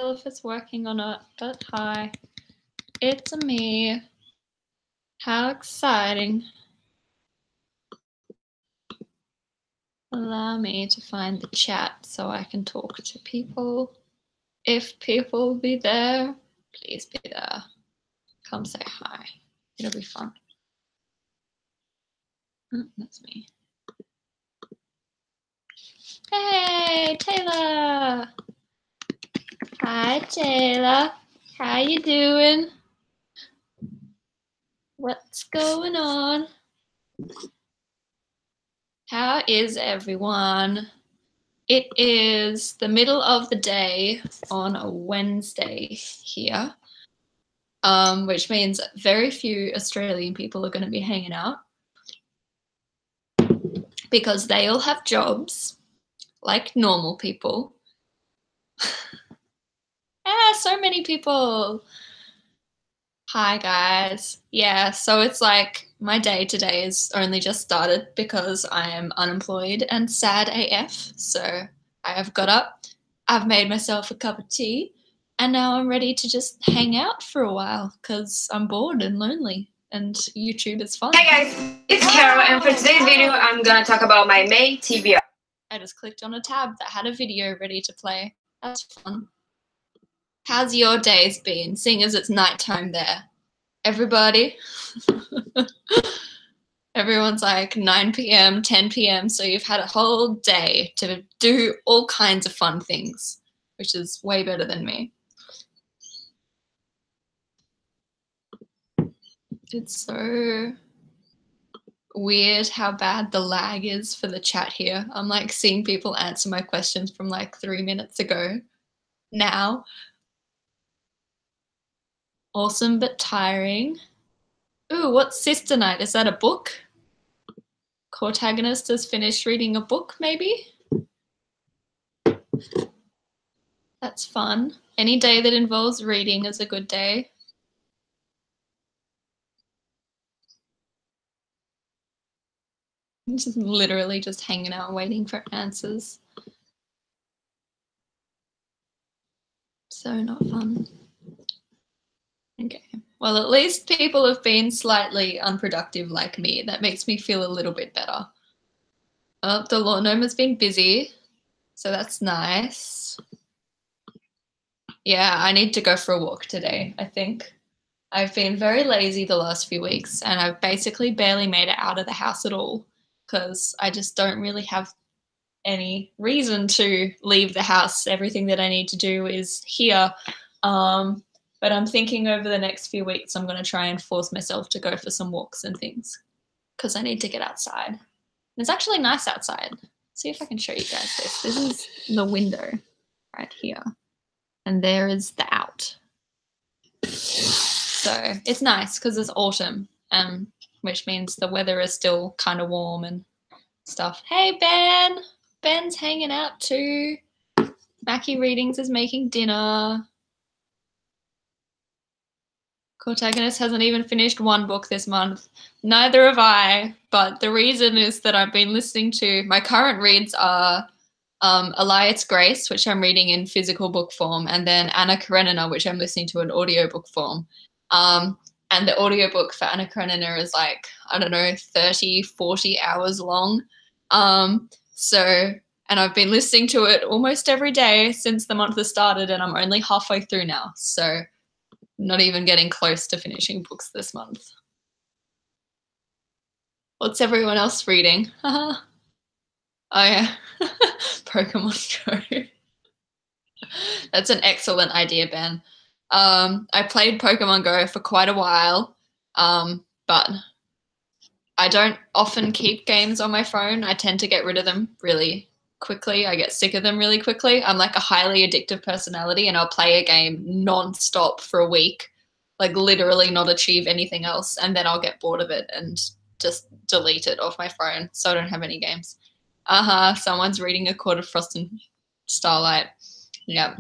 if it's working or not, but hi, it's me. How exciting. Allow me to find the chat so I can talk to people. If people will be there, please be there. Come say hi. It'll be fun. That's me. Hey, Taylor. Hi, Taylor. How you doing? What's going on? How is everyone? It is the middle of the day on a Wednesday here, which means very few Australian people are going to be hanging out because they all have jobs like normal people. So many people. Hi guys. Yeah, so it's like my day today is only just started because I am unemployed and sad AF. So I have got up, I've made myself a cup of tea, and now I'm ready to just hang out for a while because I'm bored and lonely and YouTube is fun. Hey guys, it's Carol, and for today's video I'm gonna talk about my May TBR. I just clicked on a tab that had a video ready to play. That's fun. How's your days been, seeing as it's nighttime there? Everybody? Everyone's like 9 p.m., 10 p.m., so you've had a whole day to do all kinds of fun things, which is way better than me. It's so weird how bad the lag is for the chat here. I'm like seeing people answer my questions from like 3 minutes ago now. Awesome but tiring. Ooh, what's Sister Night? Is that a book? Protagonist has finished reading a book, maybe? That's fun. Any day that involves reading is a good day. Just literally just hanging out waiting for answers. So not fun. Okay. Well, at least people have been slightly unproductive like me. That makes me feel a little bit better. Oh, the law gnome has been busy, so that's nice. Yeah, I need to go for a walk today, I think. I've been very lazy the last few weeks, and I've basically barely made it out of the house at all because I just don't really have any reason to leave the house. Everything that I need to do is here. But I'm thinking over the next few weeks, I'm going to try and force myself to go for some walks and things because I need to get outside. And it's actually nice outside. See if I can show you guys this. This is the window right here. And there is the out. So it's nice because it's autumn, which means the weather is still kind of warm and stuff. Hey, Ben. Ben's hanging out too. Mackie Readings is making dinner. Protagonist hasn't even finished one book this month. Neither have I, but the reason is that I've been listening to, my current reads are Eliot's Grace, which I'm reading in physical book form, and then Anna Karenina, which I'm listening to in audiobook form. And the audiobook for Anna Karenina is like, I don't know, 30, 40 hours long. And I've been listening to it almost every day since the month has started, and I'm only halfway through now. So not even getting close to finishing books this month. What's everyone else reading? Oh yeah, Pokemon Go. That's an excellent idea, Ben. I played Pokemon Go for quite a while, but I don't often keep games on my phone. I tend to get rid of them really quickly. I get sick of them really quickly. I'm like a highly addictive personality, and I'll play a game non-stop for a week, like literally not achieve anything else, and then I'll get bored of it and just delete it off my phone so I don't have any games. Someone's reading A Court of Frost and Starlight. Yeah,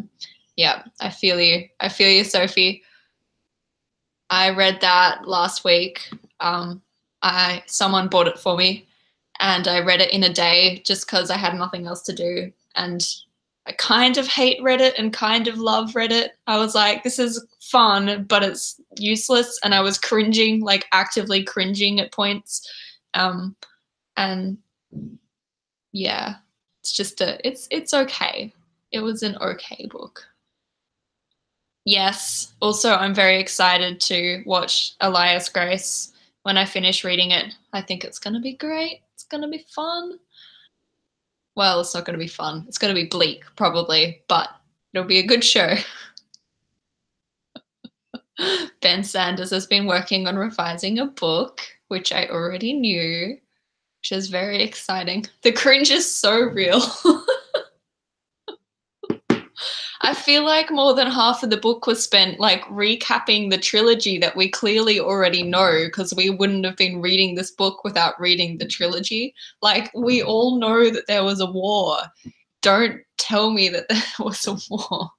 I feel you, Sophie. I read that last week. Someone bought it for me, and I read it in a day just because I had nothing else to do, and I kind of hate Reddit and kind of love Reddit. I was like, this is fun, but it's useless. And I was cringing, like actively cringing at points. And yeah, it's just it's okay. It was an okay book. Yes. Also, I'm very excited to watch Elias Grace when I finish reading it. I think it's going to be great. It's going to be fun. Well, it's not going to be fun. It's going to be bleak, probably, but it'll be a good show. Ben Sanders has been working on revising a book, which I already knew, which is very exciting. The cringe is so real. I feel like more than half of the book was spent like recapping the trilogy that we clearly already know, because we wouldn't have been reading this book without reading the trilogy. Like, we all know that there was a war. Don't tell me that there was a war.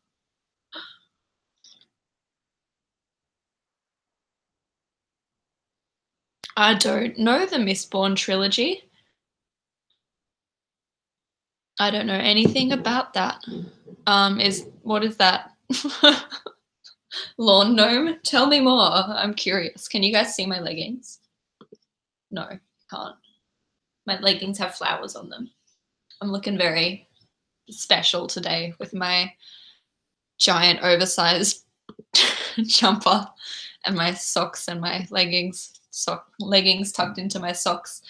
I don't know the Mistborn trilogy. I don't know anything about that. What is that? Lawn gnome? Tell me more. I'm curious. Can you guys see my leggings? No, can't. My leggings have flowers on them. I'm looking very special today with my giant oversized jumper and my socks and my leggings tucked into my socks.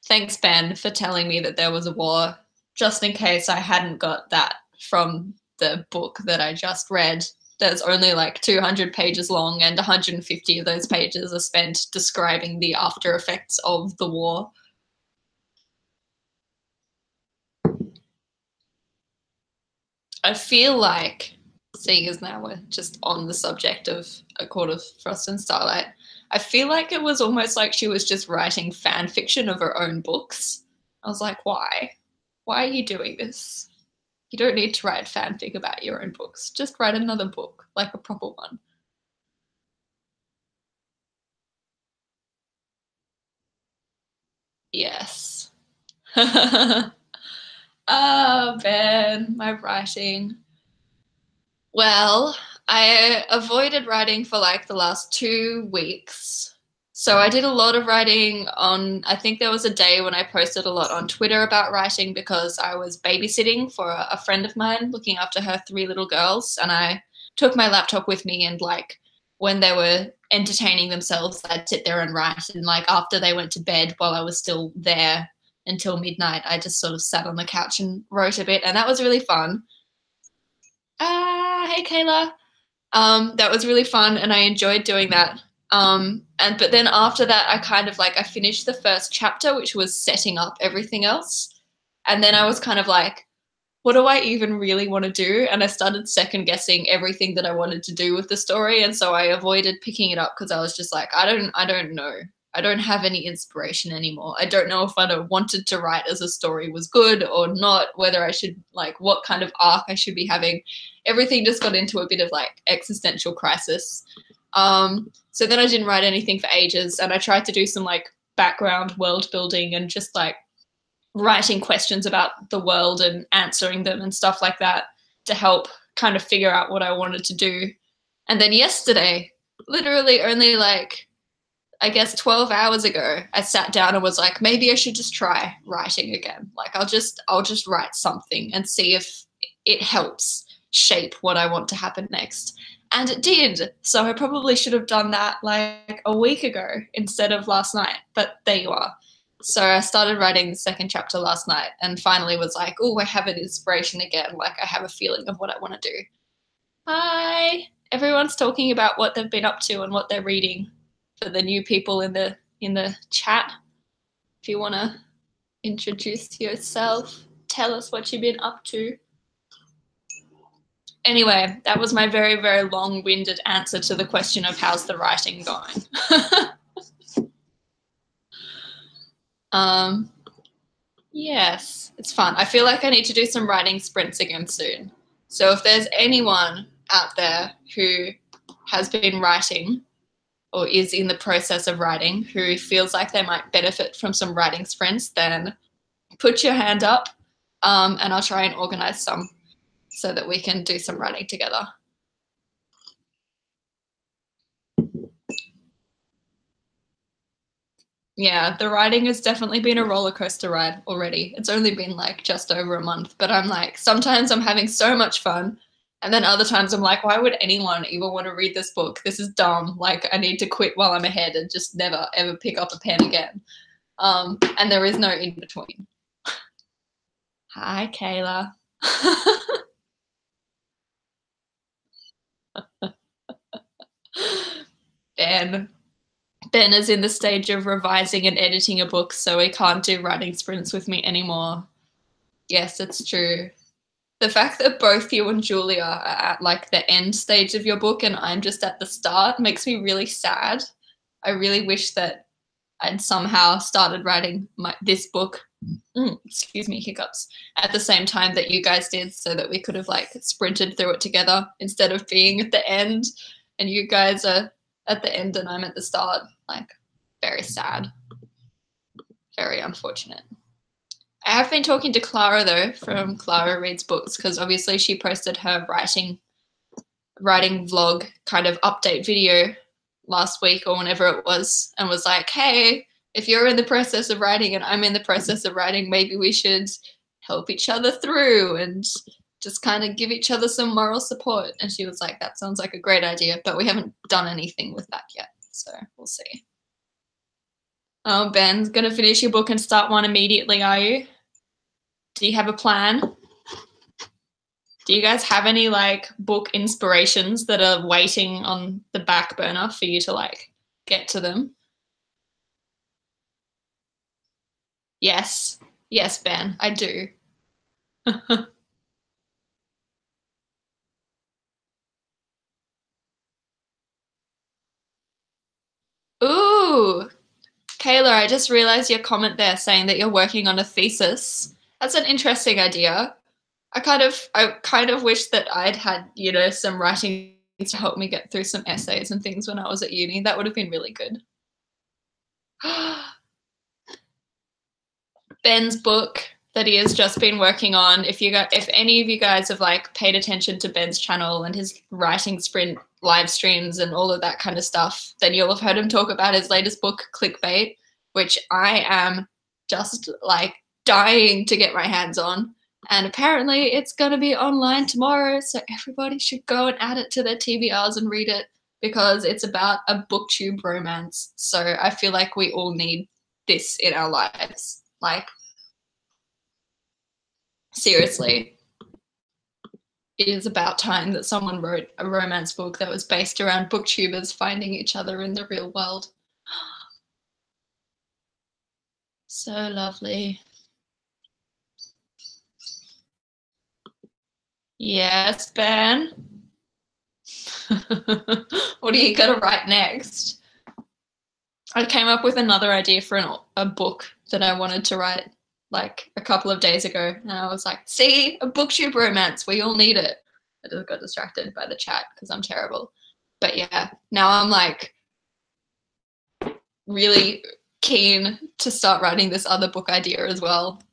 Thanks, Ben, for telling me that there was a war, just in case I hadn't got that from the book that I just read. That's only like 200 pages long, and 150 of those pages are spent describing the after effects of the war. I feel like, seeing as now we're just on the subject of A Court of Frost and Starlight, I feel like it was almost like she was just writing fan fiction of her own books. I was like, why? Why are you doing this? You don't need to write fanfic about your own books. Just write another book, like a proper one. Yes. Ah, Ben, my writing. Well, I avoided writing for like the last 2 weeks. So I did a lot of writing on, I think there was a day when I posted a lot on Twitter about writing because I was babysitting for a friend of mine, looking after her 3 little girls. And I took my laptop with me, and like when they were entertaining themselves, I'd sit there and write. And like after they went to bed, while I was still there until midnight, I just sort of sat on the couch and wrote a bit. And that was really fun. Hey Kayla. That was really fun, and I enjoyed doing that. But then after that, I kind of like, I finished the first chapter, which was setting up everything else. And then I was kind of like, what do I even really want to do? And I started second guessing everything that I wanted to do with the story. And so I avoided picking it up because I was just like, I don't know. I don't have any inspiration anymore. I don't know if I wanted to write as a story was good or not, whether I should, like, what kind of arc I should be having. Everything just got into a bit of like existential crisis. So then I didn't write anything for ages, and I tried to do some like background world building and just like writing questions about the world and answering them and stuff like that to help kind of figure out what I wanted to do. And then yesterday, literally only like, I guess 12 hours ago, I sat down and was like, maybe I should just try writing again. Like I'll just write something and see if it helps shape what I want to happen next. And it did. So I probably should have done that like a week ago instead of last night, but there you are. So I started writing the second chapter last night and finally was like, oh, I have an inspiration again. Like I have a feeling of what I want to do. Hi. Everyone's talking about what they've been up to and what they're reading. For the new people in the chat, if you want to introduce yourself, tell us what you've been up to. Anyway, that was my very, very long-winded answer to the question of how's the writing going. Yes, it's fun. I feel like I need to do some writing sprints again soon. So if there's anyone out there who has been writing or is in the process of writing who feels like they might benefit from some writing sprints, then put your hand up and I'll try and organize some. so that we can do some writing together. Yeah, the writing has definitely been a roller coaster ride already. It's only been like just over a month, but I'm like, sometimes I'm having so much fun. And then other times I'm like, why would anyone even want to read this book? This is dumb. Like, I need to quit while I'm ahead and just never, ever pick up a pen again. And there is no in between. Hi, Kayla. Ben is in the stage of revising and editing a book, so he can't do writing sprints with me anymore. Yes, it's true. The fact that both you and Julia are at like the end stage of your book and I'm just at the start makes me really sad. I really wish that I'd somehow started writing this book, excuse me, hiccups, at the same time that you guys did, so that we could have like sprinted through it together instead of being at the end and you guys are at the end and I'm at the start. Like, very sad. Very unfortunate. I have been talking to Clara though, from Clara Reads Books, because obviously she posted her writing vlog kind of update video last week or whenever it was, and was like, hey, if you're in the process of writing and I'm in the process of writing, maybe we should help each other through and just kind of give each other some moral support. And she was like, that sounds like a great idea, but we haven't done anything with that yet, so we'll see. Oh, Ben's gonna finish your book and start one immediately, are you? Do you have a plan? Do you guys have any like book inspirations that are waiting on the back burner for you to like get to them? Yes. Yes, Ben, I do. Ooh, Kayla, I just realized your comment there saying that you're working on a thesis. That's an interesting idea. I kind of wish that I'd had, you know, some writing to help me get through some essays and things when I was at uni. That would have been really good. Ben's book that he has just been working on. If any of you guys have like paid attention to Ben's channel and his writing sprint live streams and all of that kind of stuff, then you'll have heard him talk about his latest book, Clickbait, which I am just like dying to get my hands on. And apparently it's going to be online tomorrow, so everybody should go and add it to their TBRs and read it, because it's about a booktube romance. So I feel like we all need this in our lives. Like, seriously, it is about time that someone wrote a romance book that was based around booktubers finding each other in the real world. So lovely. Yes, Ben. What are you going to write next? I came up with another idea for a book that I wanted to write like a couple of days ago. And I was like, see, a booktube romance. We all need it. I just got distracted by the chat because I'm terrible. But yeah, now I'm like really keen to start writing this other book idea as well.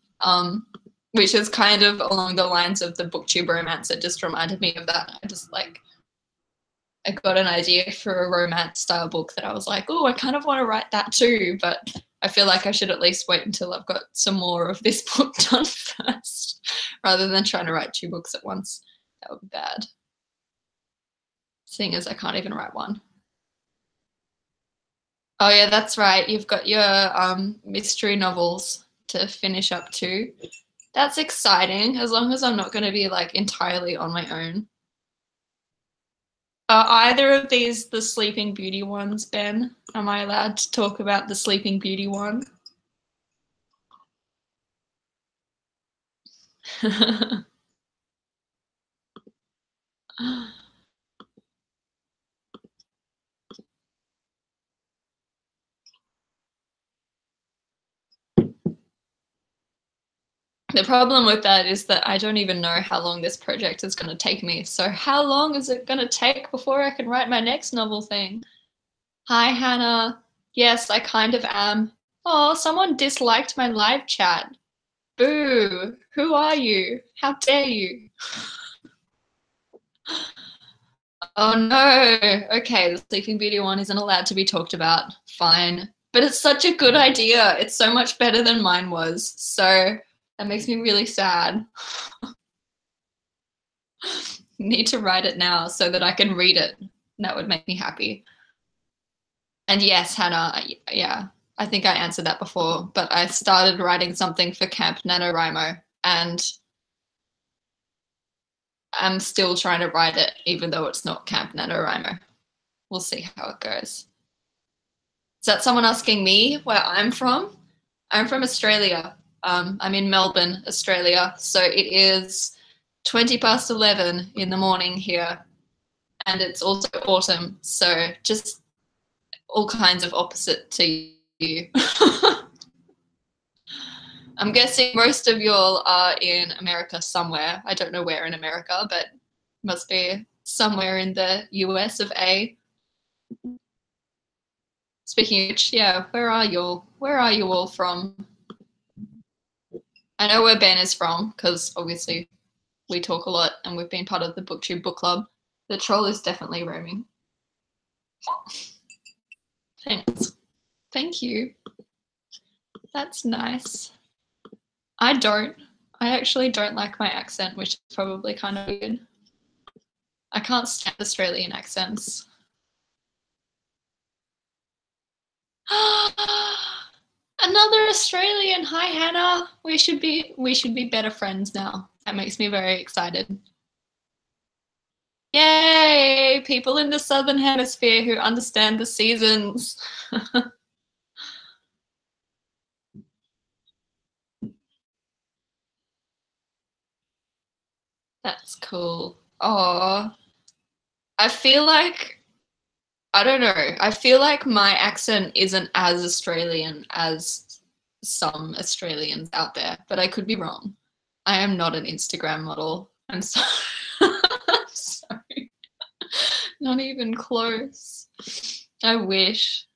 Which is kind of along the lines of the booktube romance. It just reminded me of that. I got an idea for a romance style book that I was like, oh, I kind of want to write that too, but I feel like I should at least wait until I've got some more of this book done first, rather than trying to write 2 books at once. That would be bad, seeing as I can't even write one. Oh yeah, that's right. You've got your mystery novels to finish up too. That's exciting, as long as I'm not going to be like entirely on my own. Are either of these the Sleeping Beauty ones, Ben? Am I allowed to talk about the Sleeping Beauty one? The problem with that is that I don't even know how long this project is going to take me. So how long is it going to take before I can write my next novel thing? Hi, Hannah. Yes, I kind of am. Oh, someone disliked my live chat. Boo. Who are you? How dare you? Oh no. Okay, the Sleeping Beauty one isn't allowed to be talked about. Fine. But it's such a good idea. It's so much better than mine was. So that makes me really sad. Need to write it now so that I can read it. That would make me happy. And yes, Hannah, yeah, I think I answered that before, but I started writing something for Camp NaNoWriMo, and I'm still trying to write it, even though it's not Camp NaNoWriMo. We'll see how it goes. Is that someone asking me where I'm from? I'm from Australia. I'm in Melbourne, Australia. So it is 11:20 in the morning here, and it's also autumn. So just all kinds of opposite to you. I'm guessing most of y'all are in America somewhere. I don't know where in America, but must be somewhere in the US of A. Speaking of which, yeah, where are y'all? Where are you all from? I know where Ben is from, because obviously we talk a lot and we've been part of the BookTube book club. The troll is definitely roaming. Thanks. Thank you. That's nice. I actually don't like my accent, which is probably kind of weird. I can't stand Australian accents. Another Australian. Hi, Hannah. We should be better friends now. That makes me very excited. Yay! People in the Southern Hemisphere who understand the seasons. That's cool. Oh, I feel like, I don't know. I feel like my accent isn't as Australian as some Australians out there, but I could be wrong. I am not an Instagram model. I'm sorry. I'm sorry. Not even close. I wish.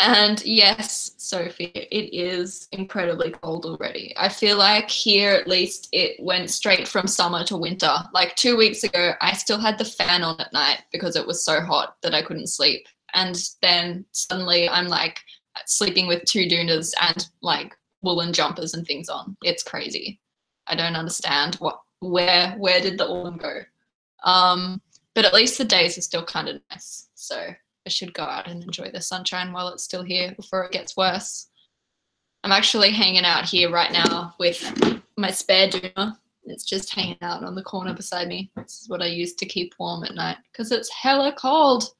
And yes, Sophie, it is incredibly cold already. I feel like here at least it went straight from summer to winter. Like 2 weeks ago, I still had the fan on at night because it was so hot that I couldn't sleep. And then suddenly I'm like sleeping with 2 doonas and like woolen jumpers and things on. It's crazy. I don't understand where did the autumn go? But at least the days are still kind of nice. So I should go out and enjoy the sunshine while it's still here before it gets worse. I'm actually hanging out here right now with my spare doona. It's just hanging out on the corner beside me. This is what I use to keep warm at night because it's hella cold.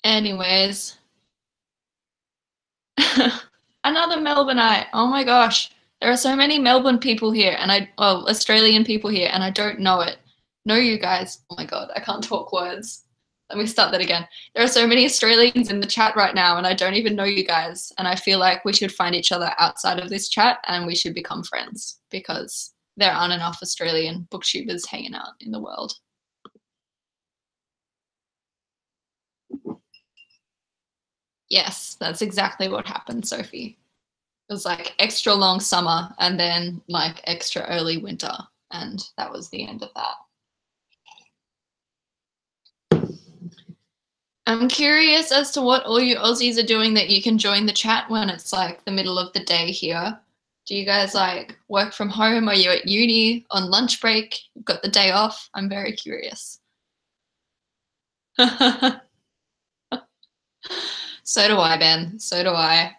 Anyways. Another Melbourneite. Oh my gosh. There are so many Melbourne people here and Australian people here and I don't know it. No, you guys. Oh my God, I can't talk words. Let me start that again. There are so many Australians in the chat right now and I don't even know you guys. And I feel like we should find each other outside of this chat and we should become friends because there aren't enough Australian booktubers hanging out in the world. Yes, that's exactly what happened, Sophie. It was like extra long summer and then like extra early winter. And that was the end of that. I'm curious as to what all you Aussies are doing that you can join the chat when it's like the middle of the day here. Do you guys like work from home? Are you at uni on lunch break? You've got the day off? I'm very curious. So do I, Ben. So do I.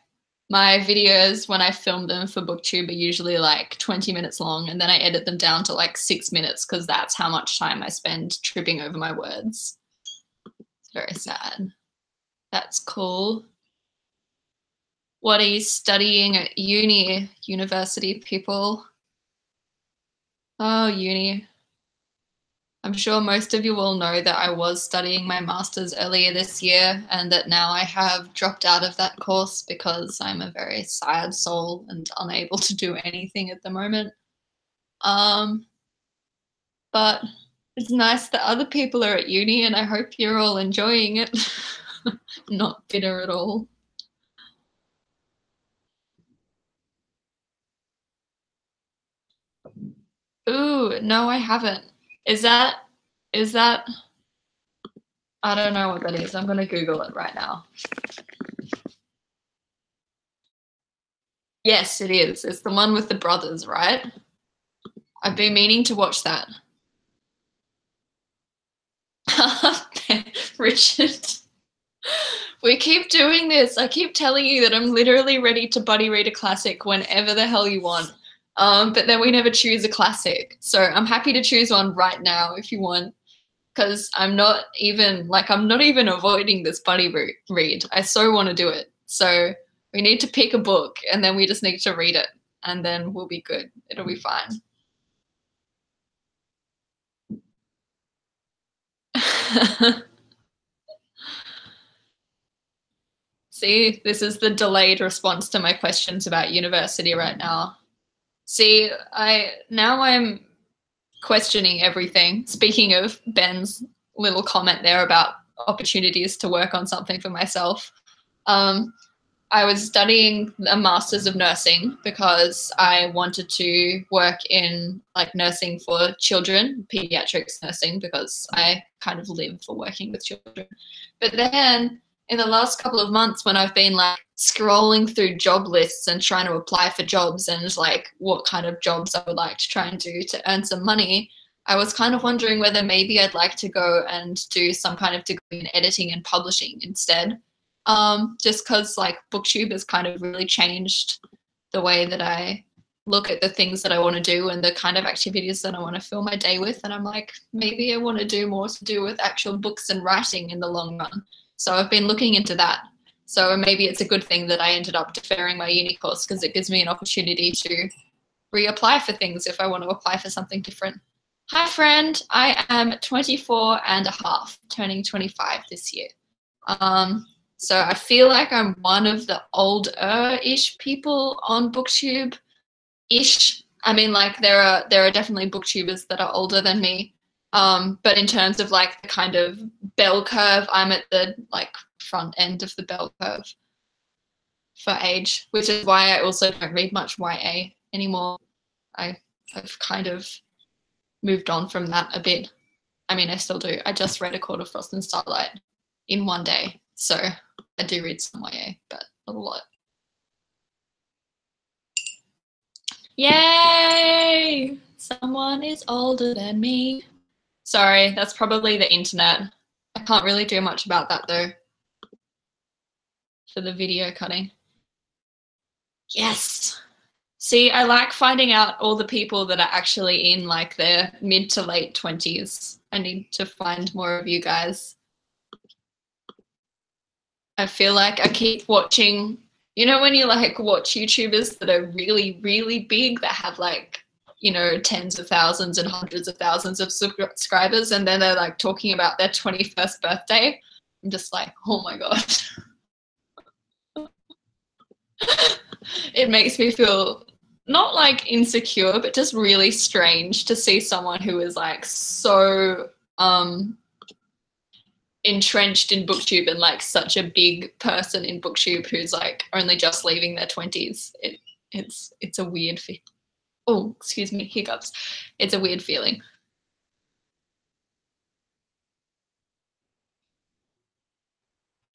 My videos, when I film them for BookTube, are usually like 20 minutes long, and then I edit them down to like 6 minutes because that's how much time I spend tripping over my words. It's very sad. That's cool. What are you studying at university, people? Oh, uni. I'm sure most of you all know that I was studying my master's earlier this year and that now I have dropped out of that course because I'm a very sad soul and unable to do anything at the moment. But it's nice that other people are at uni and I hope you're all enjoying it. Not bitter at all. Ooh, no, I haven't. Is that, I don't know what that is. I'm going to Google it right now. Yes, it is. It's the one with the brothers, right? I've been meaning to watch that. Richard, we keep doing this. I keep telling you that I'm literally ready to buddy read a classic whenever the hell you want. But then we never choose a classic. So I'm happy to choose one right now if you want. Because I'm not even avoiding this buddy read. I so want to do it. So we need to pick a book and then we just need to read it and then we'll be good. It'll be fine. See, this is the delayed response to my questions about university right now. See, I'm questioning everything. Speaking of Ben's little comment there about opportunities to work on something for myself, I was studying a master's of nursing because I wanted to work in like nursing for children, pediatrics nursing, because I kind of live for working with children. But then in the last couple of months when I've been like scrolling through job lists and trying to apply for jobs and like what kind of jobs I would like to try and do to earn some money, I was kind of wondering whether maybe I'd like to go and do some kind of degree in editing and publishing instead. Just because like BookTube has kind of really changed the way that I look at the things that I want to do and the kind of activities that I want to fill my day with. And I'm like, maybe I want to do more to do with actual books and writing in the long run. So I've been looking into that. So maybe it's a good thing that I ended up deferring my uni course because it gives me an opportunity to reapply for things if I want to apply for something different. Hi, friend. I am 24 and a half, turning 25 this year. So I feel like I'm one of the older-ish people on BookTube-ish. I mean, like there are definitely BookTubers that are older than me. But in terms of like the kind of bell curve, I'm at the like front end of the bell curve for age, which is why I also don't read much YA anymore. I've kind of moved on from that a bit. I mean, I still do. I just read A Court of Frost and Starlight in one day. So I do read some YA, but not a lot. Yay! Someone is older than me. Sorry, that's probably the internet. I can't really do much about that though for the video cutting. Yes. See, I like finding out all the people that are actually in like their mid to late 20s. I need to find more of you guys. I feel like I keep watching, you know, when you like watch YouTubers that are really, really big that have like, you know, tens of thousands and hundreds of thousands of subscribers, and then they're like talking about their 21st birthday. I'm just like, oh my God. It makes me feel not like insecure, but just really strange to see someone who is like so entrenched in BookTube and like such a big person in BookTube who's like only just leaving their 20s. It's a weird feeling. Oh, excuse me, hiccups. It's a weird feeling.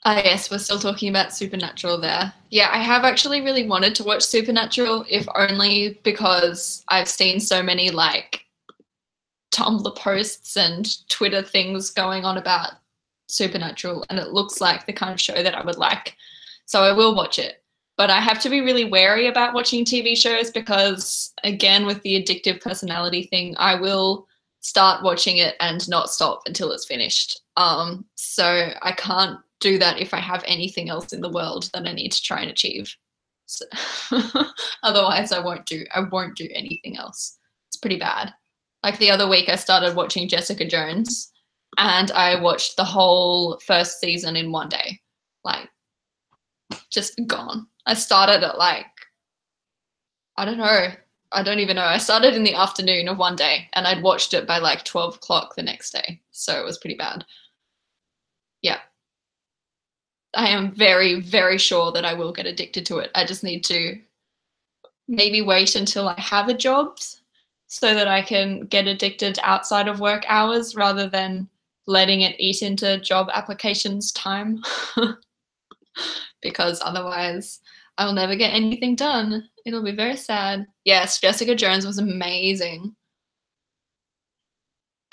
Ah, yes, we're still talking about Supernatural there. Yeah, I have actually really wanted to watch Supernatural, if only because I've seen so many like Tumblr posts and Twitter things going on about Supernatural, and it looks like the kind of show that I would like. So I will watch it. But I have to be really wary about watching TV shows because, again, with the addictive personality thing, I will start watching it and not stop until it's finished. So I can't do that if I have anything else in the world that I need to try and achieve. So otherwise I won't do anything else. It's pretty bad. Like the other week I started watching Jessica Jones and I watched the whole first season in one day. Like just gone. I started at like, I don't know. I don't even know. I started in the afternoon of one day and I'd watched it by like 12 o'clock the next day. So it was pretty bad. Yeah. I am very, very sure that I will get addicted to it. I just need to maybe wait until I have a job so that I can get addicted outside of work hours rather than letting it eat into job applications time. Because otherwise I'll never get anything done. It'll be very sad. Yes, Jessica Jones was amazing.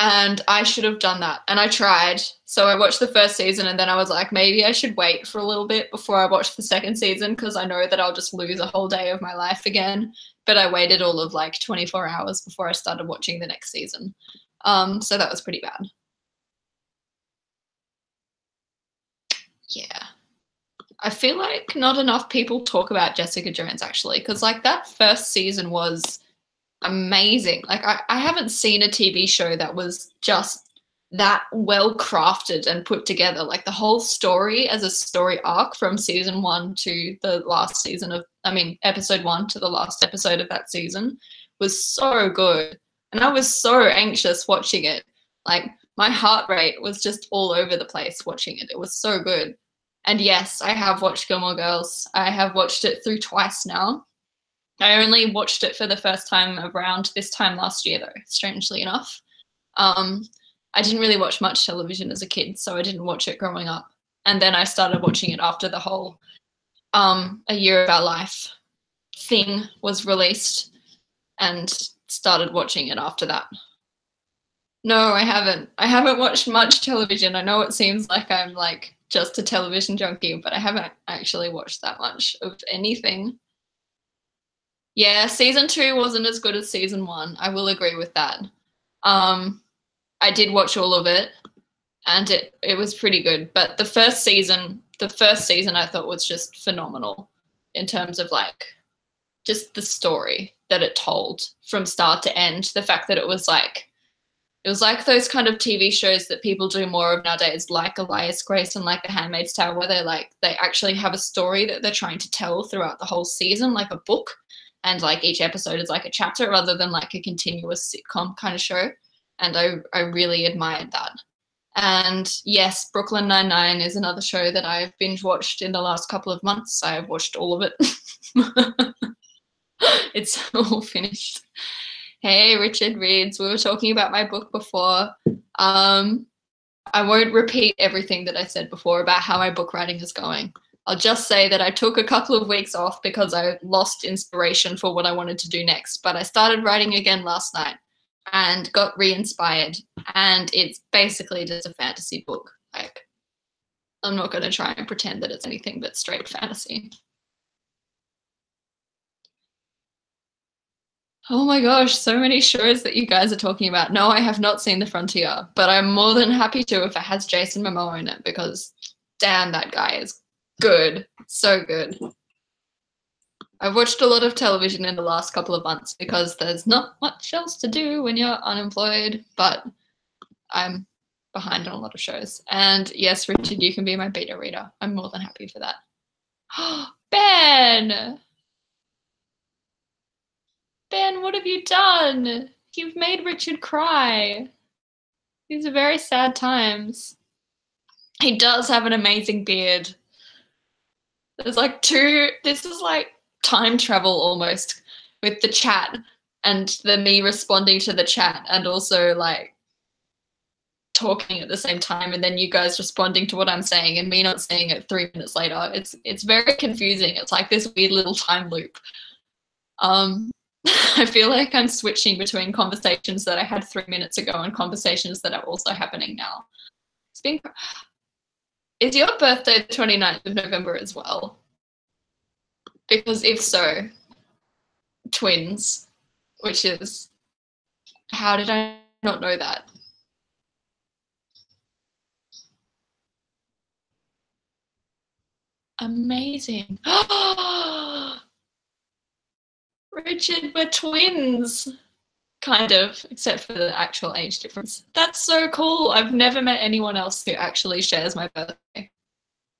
And I should have done that. And I tried. So I watched the first season and then I was like, maybe I should wait for a little bit before I watch the second season because I know that I'll just lose a whole day of my life again. But I waited all of like 24 hours before I started watching the next season. So that was pretty bad. Yeah. I feel like not enough people talk about Jessica Jones actually, because like that first season was amazing. Like I haven't seen a TV show that was just that well crafted and put together. Like the whole story as a story arc from season 1 to the last season of, episode 1 to the last episode of that season was so good. And I was so anxious watching it. Like my heart rate was just all over the place watching it. It was so good. And yes, I have watched Gilmore Girls. I have watched it through twice now. I only watched it for the first time around this time last year, though, strangely enough. I didn't really watch much television as a kid, so I didn't watch it growing up. And then I started watching it after the whole A Year of Our Life thing was released and started watching it after that. No, I haven't. I haven't watched much television. I know it seems like I'm like just a television junkie, but I haven't actually watched that much of anything. Yeah, season 2 wasn't as good as season 1. I will agree with that. I did watch all of it, and it was pretty good. But the first season I thought was just phenomenal in terms of like just the story that it told from start to end. The fact that it was like those kind of TV shows that people do more of nowadays, like Elias Grace and like The Handmaid's Tale, where they actually have a story that they're trying to tell throughout the whole season, like a book. And like each episode is like a chapter rather than like a continuous sitcom kind of show. And I really admired that. And yes, Brooklyn Nine-Nine is another show that I've binge watched in the last couple of months. I have watched all of it. It's all finished. Hey, Richard Reeds, we were talking about my book before. I won't repeat everything that I said before about how my book writing is going. I'll just say that I took a couple of weeks off because I lost inspiration for what I wanted to do next. But I started writing again last night and got re-inspired. And it's basically just a fantasy book. Like, I'm not going to try and pretend that it's anything but straight fantasy. Oh my gosh, so many shows that you guys are talking about. No, I have not seen The Frontier, but I'm more than happy to if it has Jason Momoa in it because damn, that guy is good. So good. I've watched a lot of television in the last couple of months because there's not much else to do when you're unemployed, but I'm behind on a lot of shows. And yes, Richard, you can be my beta reader. I'm more than happy for that. Ben! Ben, what have you done? You've made Richard cry. These are very sad times. He does have an amazing beard. There's like this is like time travel almost with the chat and me responding to the chat and also like talking at the same time and then you guys responding to what I'm saying and me not saying it 3 minutes later. It's very confusing. It's like this weird little time loop. I feel like I'm switching between conversations that I had 3 minutes ago and conversations that are also happening now. Is your birthday the 29th of November as well? Because if so, twins, which is, how did I not know that? Amazing. Richard, we're twins. Kind of, except for the actual age difference. That's so cool. I've never met anyone else who actually shares my birthday.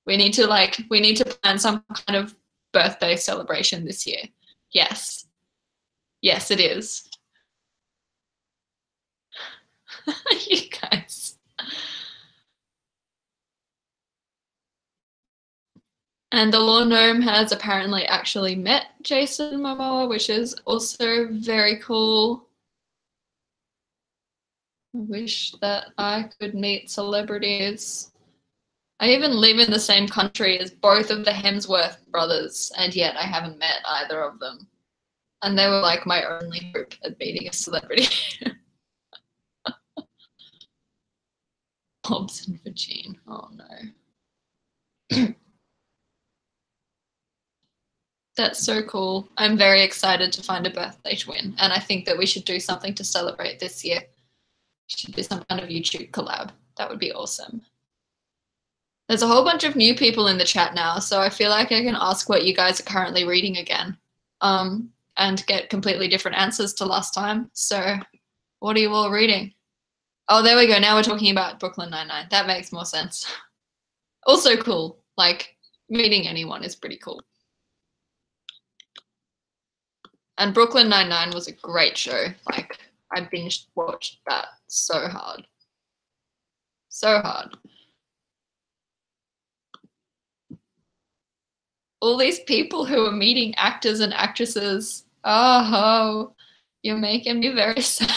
We need to plan some kind of birthday celebration this year. Yes. Yes, it is. You guys. And the law gnome has apparently actually met Jason Momoa, which is also very cool. I wish that I could meet celebrities. I even live in the same country as both of the Hemsworth brothers, and yet I haven't met either of them. And they were like my only hope at meeting a celebrity. Hobbs and Virgin. Oh no. That's so cool. I'm very excited to find a birthday twin, and I think that we should do something to celebrate this year. Should do some kind of YouTube collab. That would be awesome. There's a whole bunch of new people in the chat now, so I feel like I can ask what you guys are currently reading again, and get completely different answers to last time. So what are you all reading? Oh, there we go. Now we're talking about Brooklyn Nine-Nine. That makes more sense. Also cool. Like, meeting anyone is pretty cool. And Brooklyn Nine-Nine was a great show. Like, I binge watched that so hard. So hard. All these people who are meeting actors and actresses. Oh, you're making me very sad.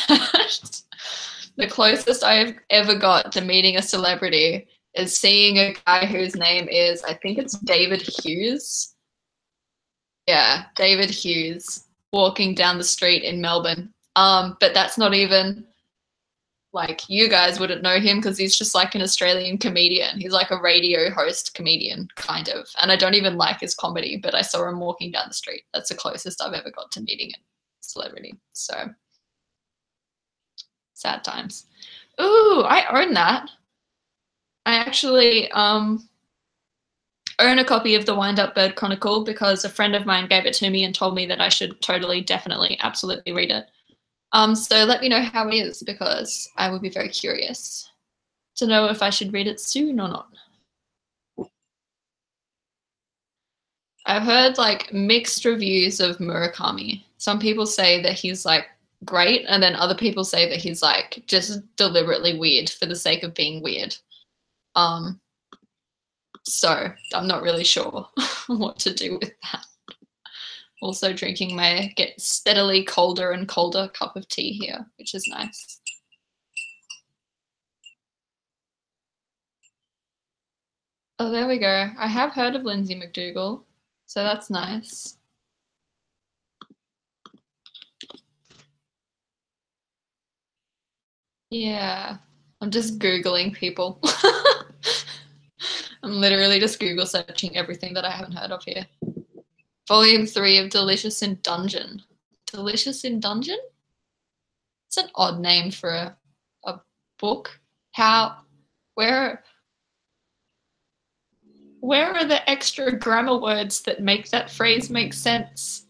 The closest I've ever got to meeting a celebrity is seeing a guy whose name is, I think it's David Hughes. Yeah, David Hughes, walking down the street in Melbourne. But that's not even, like, you guys wouldn't know him because he's just like an Australian comedian. He's like a radio host comedian, kind of. And I don't even like his comedy, but I saw him walking down the street. That's the closest I've ever got to meeting a celebrity. So, sad times. Ooh, I own that. I actually own a copy of the Wind Up Bird Chronicle because a friend of mine gave it to me and told me that I should totally, definitely, absolutely read it. So let me know how it is because I would be very curious to know if I should read it soon or not. I've heard like mixed reviews of Murakami. Some people say that he's like great, and then other people say that he's like just deliberately weird for the sake of being weird. So I'm not really sure what to do with that. Also drinking my get steadily colder and colder cup of tea here, which is nice. Oh, there we go. I have heard of Lindsay McDougall, so that's nice. Yeah, I'm just Googling people. I'm literally just Google searching everything that I haven't heard of here. Volume 3 of Delicious in Dungeon. Delicious in Dungeon? It's an odd name for a book. Where are the extra grammar words that make that phrase make sense?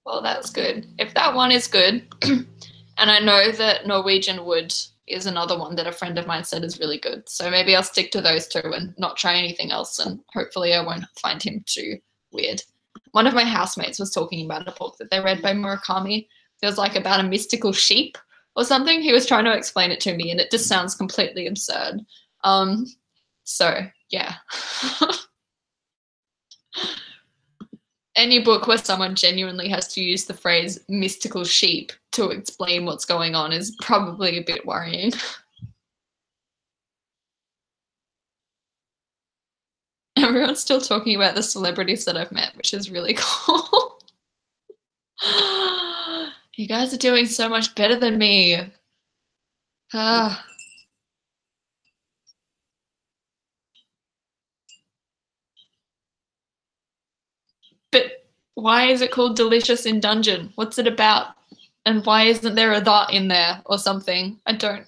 Well, that's good. If that one is good, and I know that Norwegian Wood is another one that a friend of mine said is really good. So maybe I'll stick to those two and not try anything else, and hopefully I won't find him too weird. One of my housemates was talking about a book that they read by Murakami. It was like about a mystical sheep or something. He was trying to explain it to me and it just sounds completely absurd. So yeah. Any book where someone genuinely has to use the phrase mystical sheep to explain what's going on is probably a bit worrying. Everyone's still talking about the celebrities that I've met, which is really cool. You guys are doing so much better than me. But why is it called Delicious in Dungeon? What's it about? And why isn't there a "the" in there or something? I don't.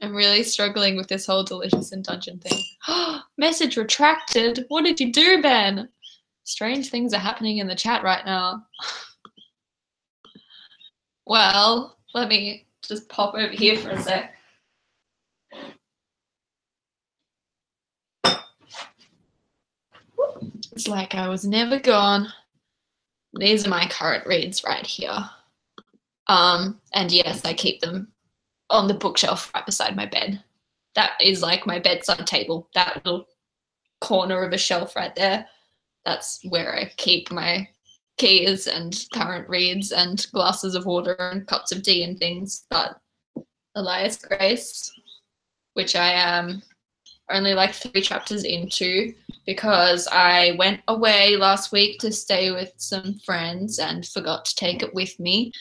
I'm really struggling with this whole Delicious in Dungeon thing. Message retracted. What did you do, Ben? Strange things are happening in the chat right now. Well, let me just pop over here for a sec. It's like I was never gone. These are my current reads right here. And yes, I keep them on the bookshelf right beside my bed. That is like my bedside table, that little corner of a shelf right there. That's where I keep my keys and current reads and glasses of water and cups of tea and things. But Elias Grace, which I am only like 3 chapters into because I went away last week to stay with some friends and forgot to take it with me.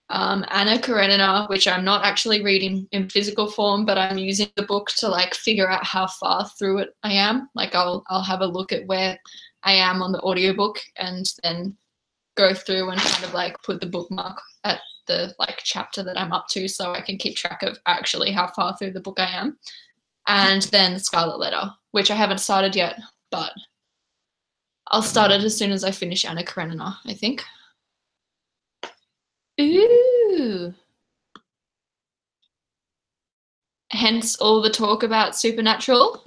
Anna Karenina, which I'm not actually reading in physical form, but I'm using the book to like figure out how far through it I am. Like I'll have a look at where I am on the audiobook and then go through and kind of like put the bookmark at the like chapter that I'm up to so I can keep track of actually how far through the book I am. And then The Scarlet Letter, which I haven't started yet, but I'll start it as soon as I finish Anna Karenina, I think. Ooh. Hence all the talk about supernatural,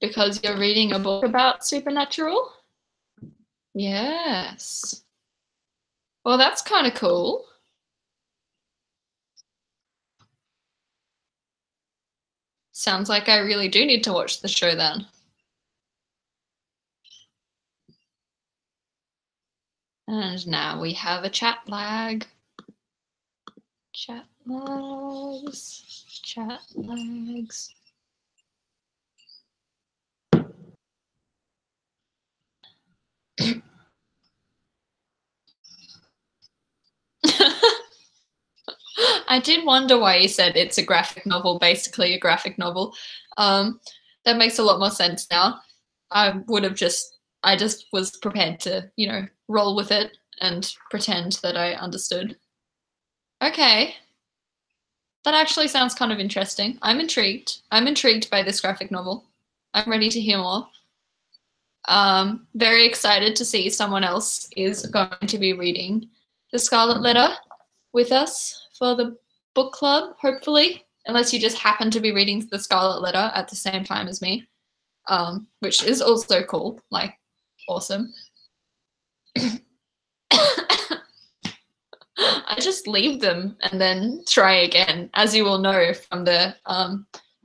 because you're reading a book about supernatural. Yes. Well, that's kind of cool. Sounds like I really do need to watch the show then. And now we have a chat lag. Chat lags. Chat lags. I did wonder why you said it's a graphic novel, basically a graphic novel. That makes a lot more sense now. I just was prepared to, you know, roll with it and pretend that I understood. Okay. That actually sounds kind of interesting. I'm intrigued. I'm intrigued by this graphic novel. I'm ready to hear more. Very excited to see someone else is going to be reading The Scarlet Letter with us for the book club, hopefully, unless you just happen to be reading The Scarlet Letter at the same time as me, which is also cool, like awesome. I just leave them and then try again, as you will know from the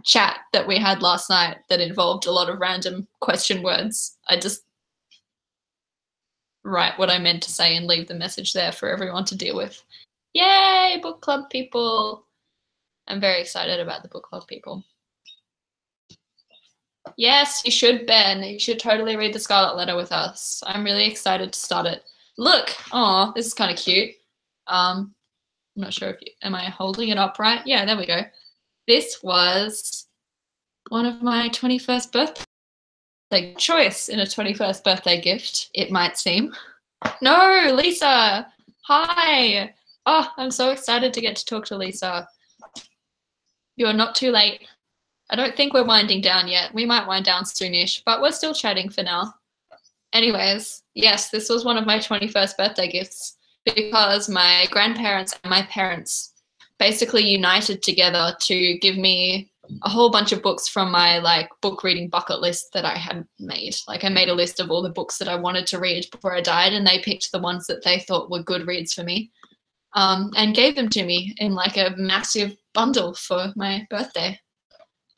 chat that we had last night that involved a lot of random question words. I just write what I meant to say and leave the message there for everyone to deal with. Yay, book club people. I'm very excited about the book club people. Yes, you should, Ben. You should totally read The Scarlet Letter with us. I'm really excited to start it. Look, oh, this is kind of cute. I'm not sure if am I holding it up right? Yeah, there we go. This was one of my 21st birthday choice in a 21st birthday gift, it might seem. No, Lisa. Hi. Oh, I'm so excited to get to talk to Lisa. You're not too late. I don't think we're winding down yet. We might wind down soonish, but we're still chatting for now. Anyways, yes, this was one of my 21st birthday gifts because my grandparents and my parents basically united together to give me a whole bunch of books from my like book reading bucket list that I had made. Like I made a list of all the books that I wanted to read before I died, and they picked the ones that they thought were good reads for me, and gave them to me in like a massive bundle for my birthday.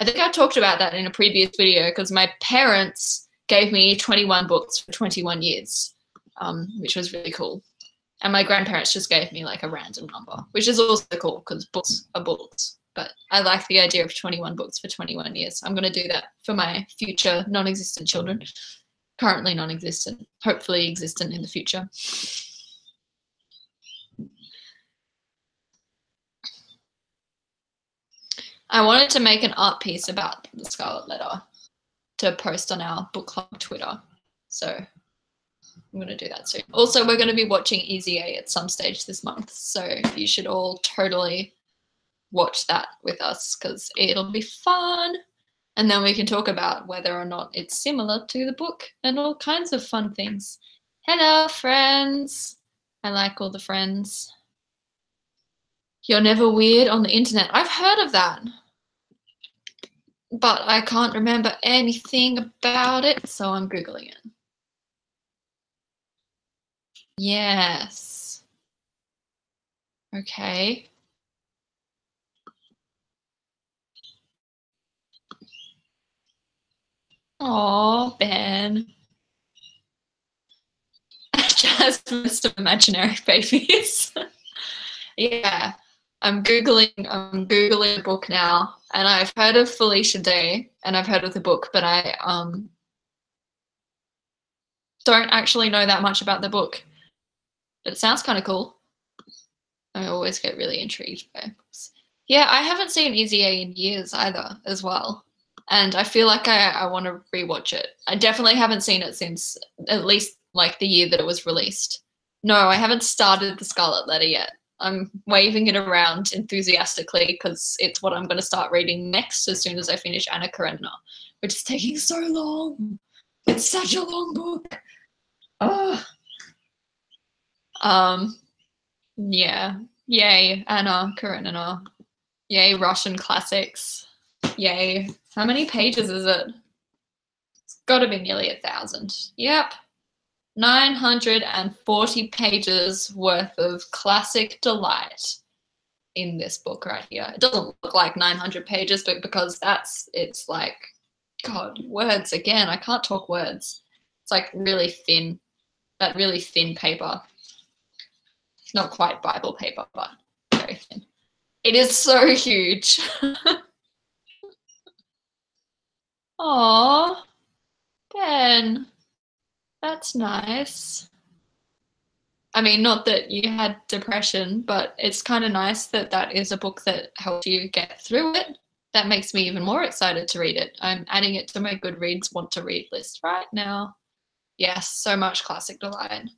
I think I talked about that in a previous video because my parents gave me 21 books for 21 years, which was really cool. And my grandparents just gave me like a random number, which is also cool because books are books. But I like the idea of 21 books for 21 years. I'm going to do that for my future non-existent children. Currently non-existent, hopefully existent in the future. I wanted to make an art piece about The Scarlet Letter to post on our book club Twitter. So I'm going to do that soon. Also, we're going to be watching Easy A at some stage this month. So you should all totally watch that with us because it'll be fun. And then we can talk about whether or not it's similar to the book and all kinds of fun things. Hello, friends. I like all the friends. You're never weird on the internet. I've heard of that, but I can't remember anything about it, so I'm Googling it. Yes. Okay. Oh, Ben. Jasmine, some imaginary babies. Yeah, I'm googling a book now, and I've heard of Felicia Day, and I've heard of the book, but I don't actually know that much about the book. But it sounds kind of cool. I always get really intrigued by books. Yeah, I haven't seen Easy A in years either, as well. And I feel like I want to rewatch it. I definitely haven't seen it since at least like the year that it was released. No, I haven't started The Scarlet Letter yet. I'm waving it around enthusiastically because it's what I'm going to start reading next as soon as I finish Anna Karenina, which is taking so long. It's such a long book. Oh. Yeah. Yay, Anna Karenina. Yay, Russian classics. Yay. How many pages is it? It's got to be nearly 1,000. Yep. 940 pages worth of classic delight in this book right here. It doesn't look like 900 pages, but because it's like, God, words again. I can't talk words. It's like really thin, that really thin paper. Not quite Bible paper, but very thin. It is so huge. Aw, Ben, that's nice. I mean, not that you had depression, but it's kind of nice that that is a book that helped you get through it. That makes me even more excited to read it. I'm adding it to my Goodreads want to read list right now. Yes, so much classic delight.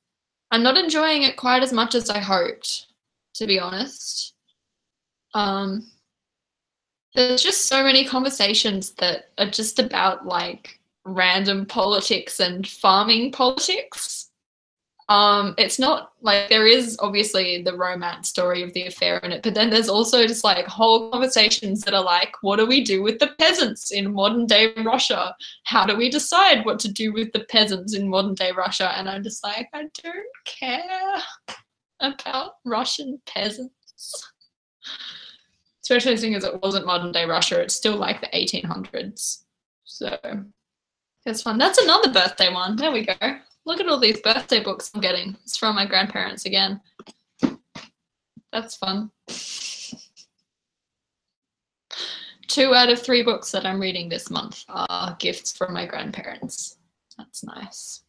I'm not enjoying it quite as much as I hoped, to be honest. There's just so many conversations that are just about like random politics and farming politics. It's not like, there is obviously the romance story of the affair in it, but then there's also just like whole conversations that are like, what do we do with the peasants in modern day Russia? How do we decide what to do with the peasants in modern day Russia? And I'm just like, I don't care about Russian peasants. Especially seeing as it wasn't modern day Russia, it's still like the 1800s. So it's fun. That's another birthday one. There we go. Look at all these birthday books I'm getting. It's from my grandparents again. That's fun. 2 out of 3 books that I'm reading this month are gifts from my grandparents. That's nice.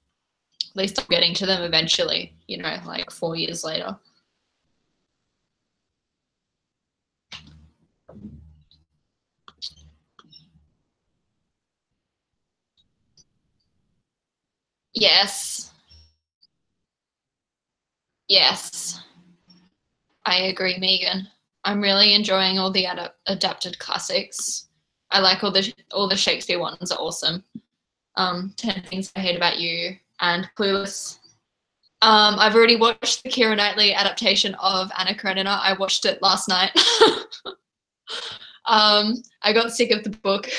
At least I'm getting to them eventually, you know, like 4 years later. Yes. Yes. I agree, Megan. I'm really enjoying all the adapted classics. I like all the Shakespeare ones are awesome. 10 Things I Hate About You and Clueless. I've already watched the Keira Knightley adaptation of Anna Karenina. I watched it last night. I got sick of the book.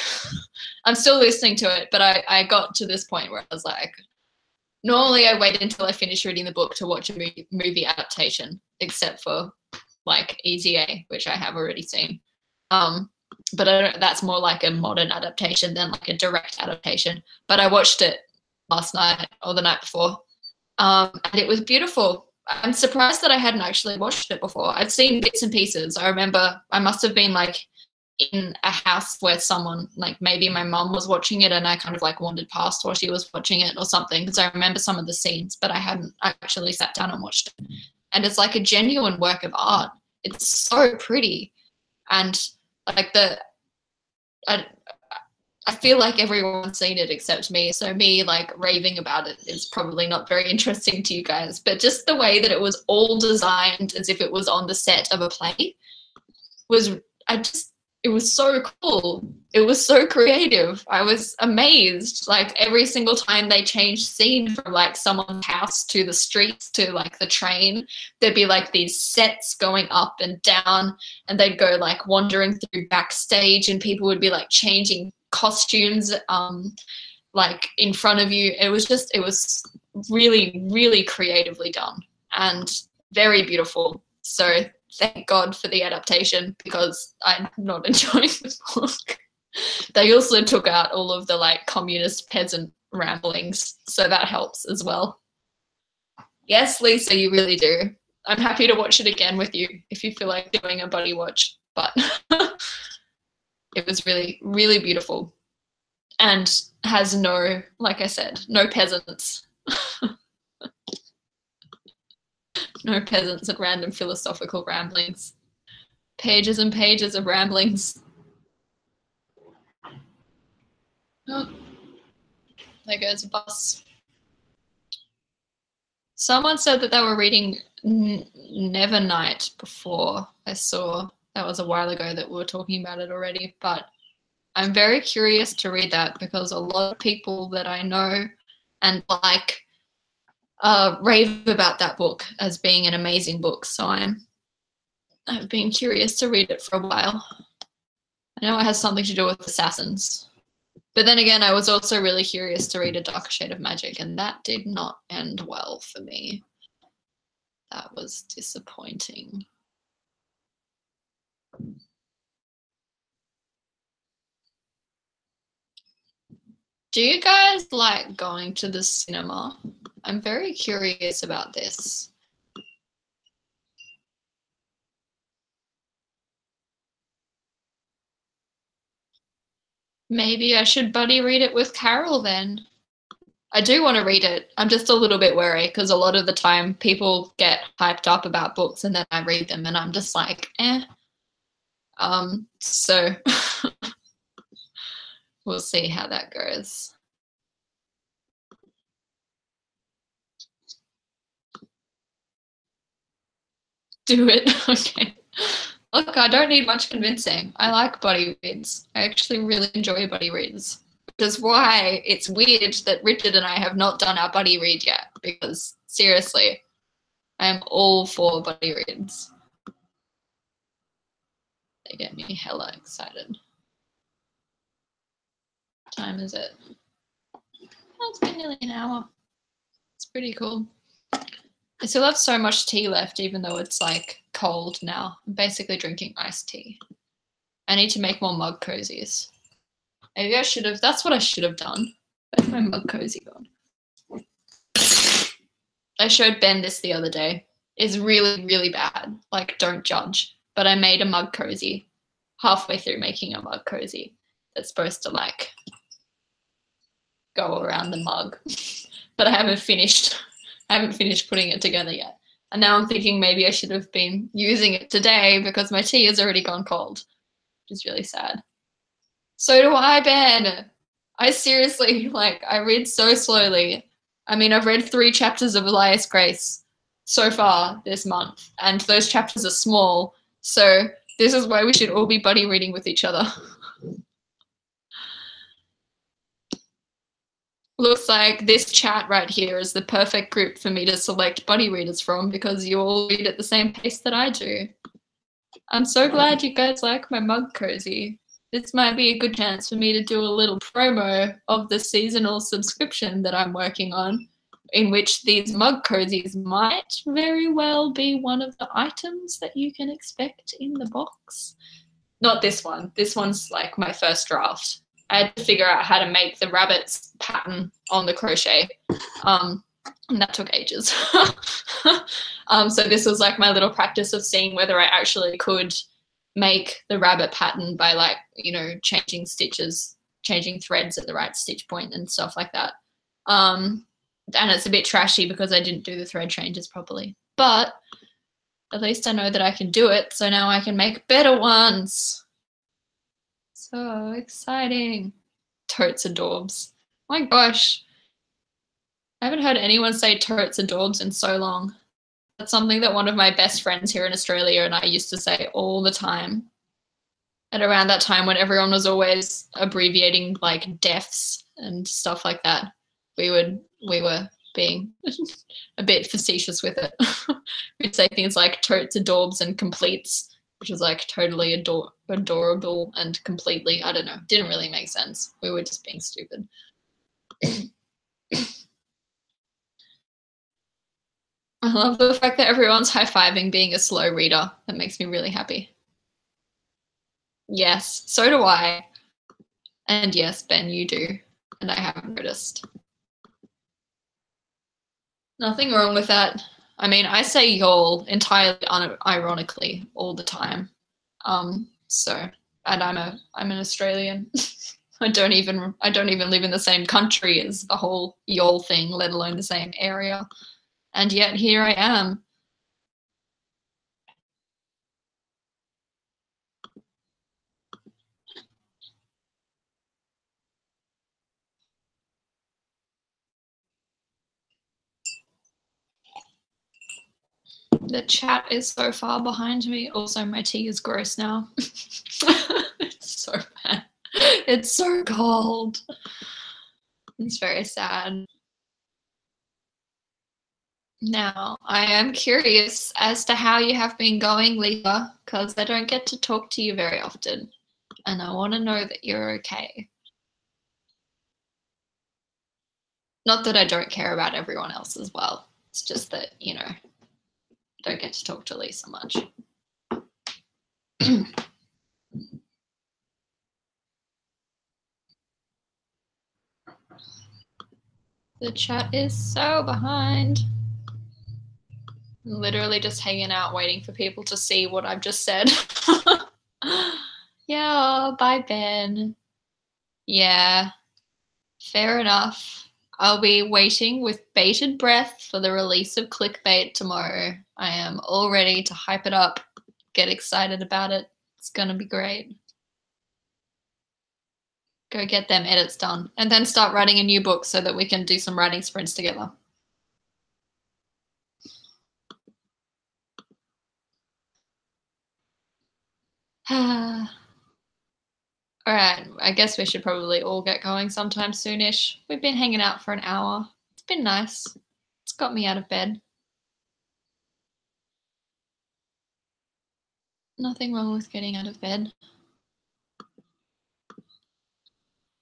I'm still listening to it, but I got to this point where I was like, normally I wait until I finish reading the book to watch a movie adaptation, except for like Easy A, which I have already seen. But that's more like a modern adaptation than like a direct adaptation. But I watched it last night or the night before, and it was beautiful. I'm surprised that I hadn't actually watched it before. I've seen bits and pieces. I remember I must have been like in a house where someone, like maybe my mum was watching it and I kind of like wandered past while she was watching it or something, because I remember some of the scenes, but I hadn't actually sat down and watched it. And it's like a genuine work of art. It's so pretty. And like I feel like everyone's seen it except me. So me like raving about it is probably not very interesting to you guys, but just the way that it was all designed as if it was on the set of a play was, it was so cool. It was so creative. I was amazed. Like every single time they changed scene from like someone's house to the streets to like the train, there'd be like these sets going up and down, and they'd go like wandering through backstage and people would be like changing costumes like in front of you. It was really, really creatively done and very beautiful. So thank God for the adaptation, because I'm not enjoying the book. They also took out all of the like communist peasant ramblings, so that helps as well. Yes, Lisa, you really do. I'm happy to watch it again with you if you feel like doing a buddy watch, but it was really, really beautiful and has no, like I said, no peasants. No peasants and random philosophical ramblings. Pages and pages of ramblings. Oh, there goes a bus. Someone said that they were reading Nevernight before. I saw that was a while ago that we were talking about it already, but I'm very curious to read that because a lot of people that I know and like rave about that book as being an amazing book. So I've been curious to read it for a while. I know it has something to do with assassins. But then again, I was also really curious to read A Darker Shade of Magic, and that did not end well for me. That was disappointing. Do you guys like going to the cinema? I'm very curious about this. Maybe I should buddy read it with Carol then. I do want to read it. I'm just a little bit worried because a lot of the time people get hyped up about books and then I read them and I'm just like, eh. So we'll see how that goes. Do it. Okay. Look, I don't need much convincing. I like buddy reads. I actually really enjoy buddy reads. Which is why it's weird that Richard and I have not done our buddy read yet, because seriously, I am all for buddy reads. They get me hella excited. What time is it? Oh, it's been nearly an hour. It's pretty cool. I still have so much tea left, even though it's like cold now. I'm basically drinking iced tea. I need to make more mug cozies. Maybe I should have, that's what I should have done. Where's my mug cozy gone? I showed Ben this the other day. It's really, really bad. Like, don't judge. But I made a mug cozy halfway through making a mug cozy that's supposed to like go around the mug. But I haven't finished putting it together yet. And now I'm thinking maybe I should have been using it today because my tea has already gone cold, which is really sad. So do I, Ben. I seriously, like, I read so slowly. I mean, I've read 3 chapters of Elias Grace so far this month, and those chapters are small. So this is why we should all be buddy reading with each other. Looks like this chat right here is the perfect group for me to select buddy readers from because you all read at the same pace that I do. I'm so glad you guys like my mug cozy. This might be a good chance for me to do a little promo of the seasonal subscription that I'm working on, in which these mug cozies might very well be one of the items that you can expect in the box. Not this one. This one's like my first draft. I had to figure out how to make the rabbit's pattern on the crochet. And that took ages. So this was like my little practice of seeing whether I actually could make the rabbit pattern by like, you know, changing stitches, changing threads at the right stitch point and stuff like that. And it's a bit trashy because I didn't do the thread changes properly. But at least I know that I can do it. So now I can make better ones. So exciting. Totes adorbs. My gosh. I haven't heard anyone say totes adorbs in so long. That's something that one of my best friends here in Australia and I used to say all the time. At around that time when everyone was always abbreviating like defs and stuff like that, we were being a bit facetious with it. We'd say things like totes adorbs and completes, which was like totally adorable and completely, I don't know, didn't really make sense. We were just being stupid. I love the fact that everyone's high-fiving being a slow reader. That makes me really happy. Yes, so do I. And yes, Ben, you do. And I haven't noticed. Nothing wrong with that. I mean, I say y'all entirely unironically all the time. So, and I'm an Australian. I don't even live in the same country as the whole y'all thing, let alone the same area. And yet here I am. The chat is so far behind me. Also, my tea is gross now. It's so bad. It's so cold. It's very sad. Now, I am curious as to how you have been going, Lisa, because I don't get to talk to you very often. And I want to know that you're okay. Not that I don't care about everyone else as well. It's just that, you know, I don't get to talk to Lisa much. The chat is so behind. I'm literally just hanging out waiting for people to see what I've just said. Yeah, bye, Ben. Yeah, fair enough. I'll be waiting with bated breath for the release of Clickbait tomorrow. I am all ready to hype it up, get excited about it. It's gonna be great. Go get them edits done and then start writing a new book so that we can do some writing sprints together. All right, I guess we should probably all get going sometime soonish. We've been hanging out for an hour. It's been nice. It's got me out of bed. Nothing wrong with getting out of bed.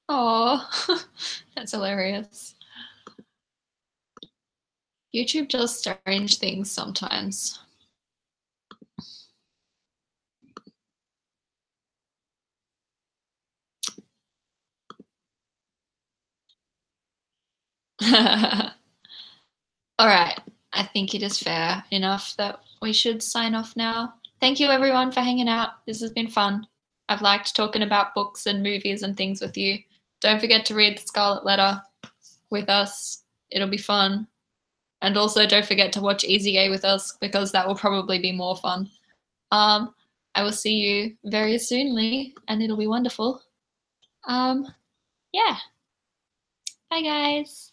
Oh, that's hilarious. YouTube does strange things sometimes. All right, I think it is fair enough that we should sign off now. Thank you everyone for hanging out. This has been fun. I've liked talking about books and movies and things with you. Don't forget to read The Scarlet Letter with us. It'll be fun. And also don't forget to watch Easy A with us because that will probably be more fun. I will see you very soonly and it'll be wonderful. Yeah. Bye guys.